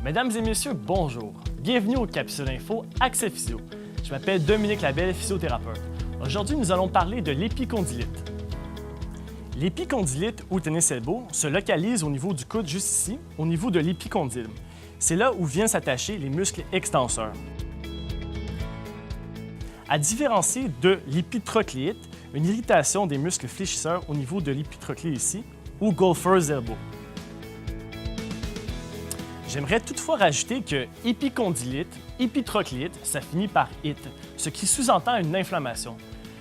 Mesdames et messieurs, bonjour. Bienvenue aux Capsules Info Accès Physio. Je m'appelle Dominique Labelle, physiothérapeute. Aujourd'hui, nous allons parler de l'épicondylite. L'épicondylite ou tennis elbow se localise au niveau du coude juste ici, au niveau de l'épicondyle. C'est là où viennent s'attacher les muscles extenseurs. À différencier de l'épitrocléite, une irritation des muscles fléchisseurs au niveau de l'épitroclé ici, ou golfer's elbow. J'aimerais toutefois rajouter que épicondylite, épitrocléite, ça finit par it, ce qui sous-entend une inflammation.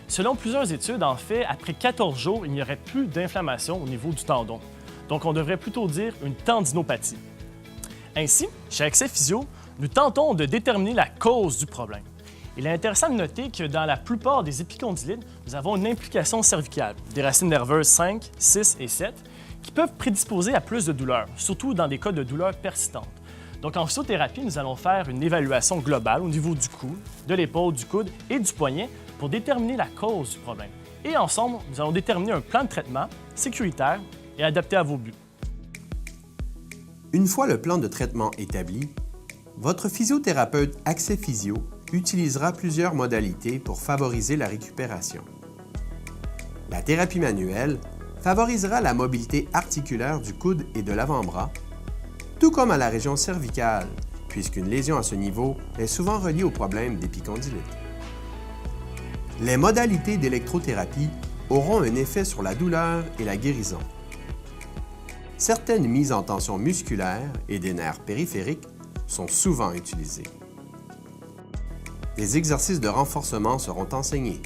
Selon plusieurs études, en fait, après 14 jours, il n'y aurait plus d'inflammation au niveau du tendon. Donc, on devrait plutôt dire une tendinopathie. Ainsi, chez Accès Physio, nous tentons de déterminer la cause du problème. Il est intéressant de noter que dans la plupart des épicondylites, nous avons une implication cervicale, des racines nerveuses 5, 6 et 7, qui peuvent prédisposer à plus de douleurs, surtout dans des cas de douleurs persistantes. Donc en physiothérapie, nous allons faire une évaluation globale au niveau du cou, de l'épaule, du coude et du poignet pour déterminer la cause du problème. Et ensemble, nous allons déterminer un plan de traitement sécuritaire et adapté à vos buts. Une fois le plan de traitement établi, votre physiothérapeute Accès Physio utilisera plusieurs modalités pour favoriser la récupération. La thérapie manuelle favorisera la mobilité articulaire du coude et de l'avant-bras, tout comme à la région cervicale, puisqu'une lésion à ce niveau est souvent reliée au problème d'épicondylite. Les modalités d'électrothérapie auront un effet sur la douleur et la guérison. Certaines mises en tension musculaire et des nerfs périphériques sont souvent utilisées. Des exercices de renforcement seront enseignés.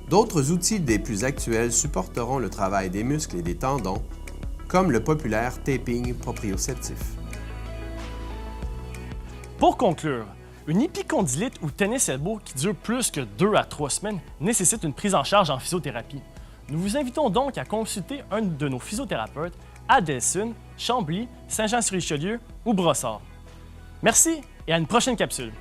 D'autres outils des plus actuels supporteront le travail des muscles et des tendons, comme le populaire taping proprioceptif. Pour conclure, une épicondylite ou tennis elbow qui dure plus que 2 à 3 semaines nécessite une prise en charge en physiothérapie. Nous vous invitons donc à consulter un de nos physiothérapeutes à Delsun, Chambly, Saint-Jean-sur-Richelieu ou Brossard. Merci et à une prochaine capsule.